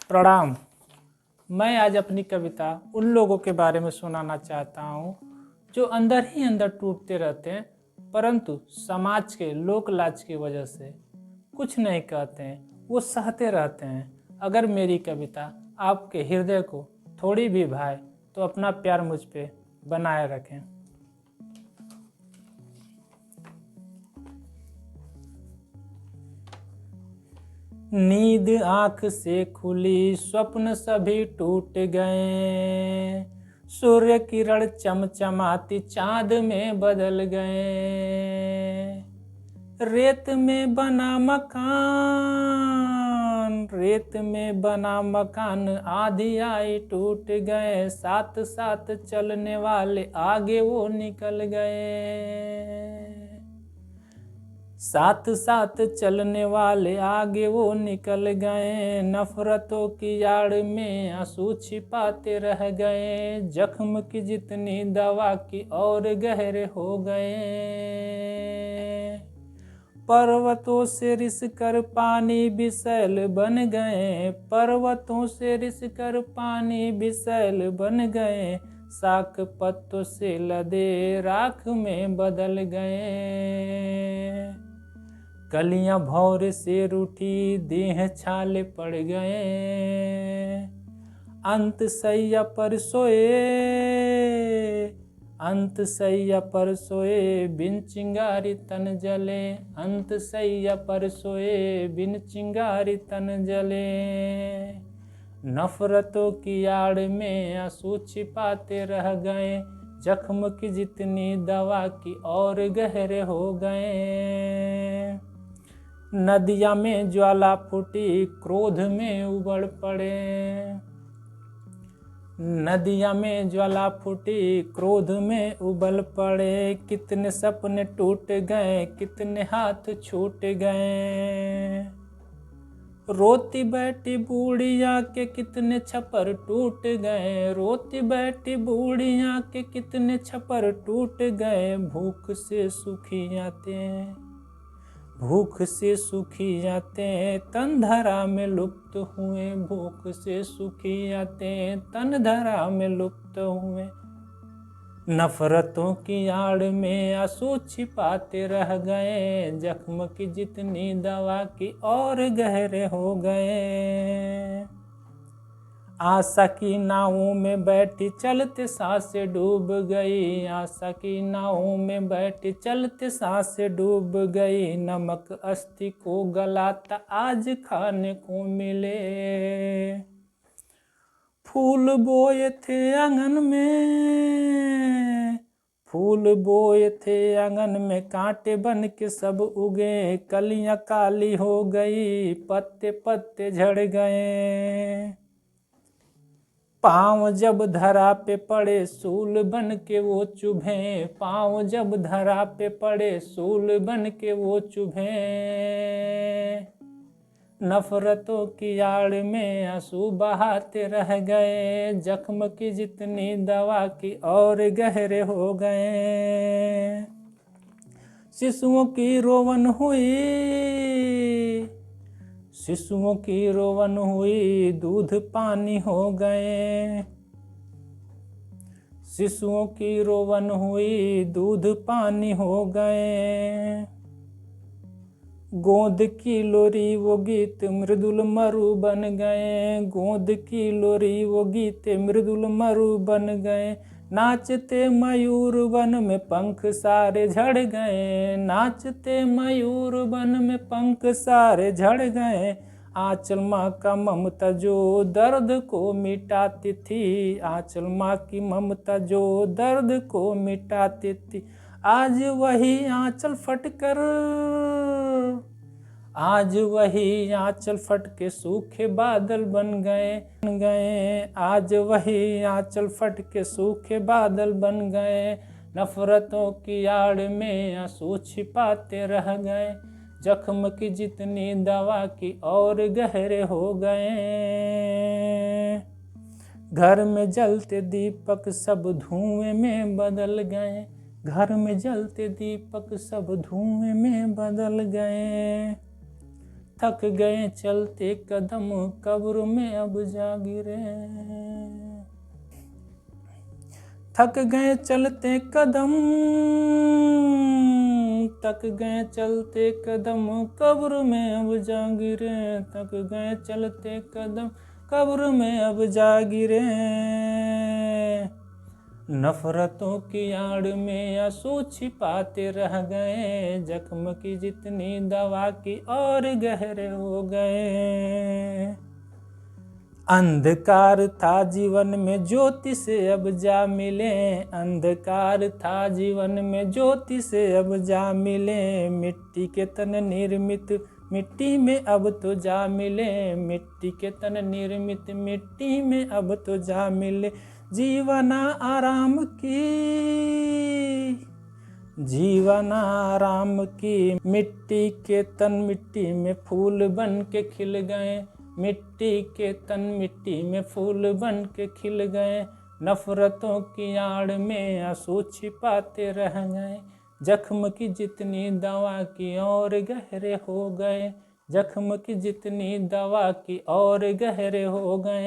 प्रणाम। मैं आज अपनी कविता उन लोगों के बारे में सुनाना चाहता हूँ जो अंदर ही अंदर टूटते रहते हैं, परंतु समाज के लोक लाज की वजह से कुछ नहीं कहते हैं, वो सहते रहते हैं। अगर मेरी कविता आपके हृदय को थोड़ी भी भाए तो अपना प्यार मुझ पे बनाए रखें। नींद आँख से खुली, स्वप्न सभी टूट गए, सूर्य किरण चमचमाती चाँद में बदल गए। रेत में बना मकान आधी आई टूट गए, साथ साथ चलने वाले आगे वो निकल गए। साथ साथ चलने वाले आगे वो निकल गए, नफरतों की आड़ में आंसू छिपाते रह गए, जख्म की जितनी दवा की और गहरे हो गए। पर्वतों से रिस कर पानी विसैल बन गए, पर्वतों से रिस कर पानी विसैल बन गए, शाख पत्तों से लदे राख में बदल गए। कलियां भौर से रूठी, देह छाले पड़ गए, अंत सैया पर सोए बिन चिंगारी तन जले, अंत सैया पर सोए बिन चिंगारी तन जले। नफरतों की आड़ में आंसू छिपाते रह गए, जख्म की जितनी दवा की और गहरे हो गए। नदिया में ज्वाला फूटी, क्रोध में उबड़ पड़े, नदिया में ज्वाला फूटी, क्रोध में उबल पड़े, कितने सपने टूट गए, कितने हाथ छूट गए। रोती बैठी बूढ़िया के कितने छपर टूट गए, रोती बैठी बूढ़िया के कितने छपर टूट गए, भूख से सूखी जाते तन धरा में लुप्त हुए, भूख से सूखी जाते तन धरा में लुप्त हुए। नफरतों की आड़ में आंसू छिपाते रह गए, जख्म की जितनी दवा की और गहरे हो गए। आशा की नावों में बैठी चलते सांसें डूब गई, आशा की नावों में बैठी चलते सांसें डूब गई, नमक अस्थि को गलाता आज खाने को मिले। फूल बोए थे आंगन में कांटे बन के सब उगे, कलियां काली हो गई, पत्ते पत्ते झड़ गए। पाँव जब धरा पे पड़े सूल बन के वो चुभे, पाँव जब धरा पे पड़े सूल बन के वो चुभे। नफरतों की आड़ में आंसू बहाते रह गए, जख्म की जितनी दवा की और गहरे हो गए। शिशुओं की रोवन हुई, दूध पानी हो गए, शिशुओं की रोवन हुई, दूध पानी हो गए। गोद की लोरी वो गीत मृदुल मरु बन गए, गोद की लोरी वो गीत मृदुल मरु बन गए। नाचते मयूर वन में पंख सारे झड़ गए, नाचते मयूर वन में पंख सारे झड़ गए। आंचल माँ का ममता जो दर्द को मिटाती थी, आंचल माँ की ममता जो दर्द को मिटाती थी, आज वही आंचल फट के सूखे बादल बन गए, आज वही आंचल फट के सूखे बादल बन गए। नफरतों की आड़ में आंसू छिपाते रह गए, जख्म की जितनी दवा की और गहरे हो गए। घर में जलते दीपक सब धुएं में बदल गए, घर में जलते दीपक सब धुएं में बदल गए। थक गए चलते कदम कब्र में अब जा गिरे। थक गए चलते कदम, थक गए चलते कदम कब्र में अब जा गिरे। थक गए चलते कदम कब्र में अब जा गिरे। नफरतों की आड़ में आंसू छिपाते रह गए, जख्म की जितनी दवा की और गहरे हो गए। अंधकार था जीवन में ज्योति से अब जा मिले, अंधकार था जीवन में ज्योति से अब जा मिले। मिट्टी के तन निर्मित मिट्टी में अब तो जा मिले, मिट्टी के तन निर्मित मिट्टी में अब तो जा मिले। जीवन आराम की, जीवन आराम की, मिट्टी के तन मिट्टी में फूल बन के खिल गए, मिट्टी के तन मिट्टी में फूल बन के खिल गए। नफरतों की आड़ में आंसू छिपाते रह गए, जख्म की जितनी दवा की और गहरे हो गए, जख्म की जितनी दवा की और गहरे हो गए।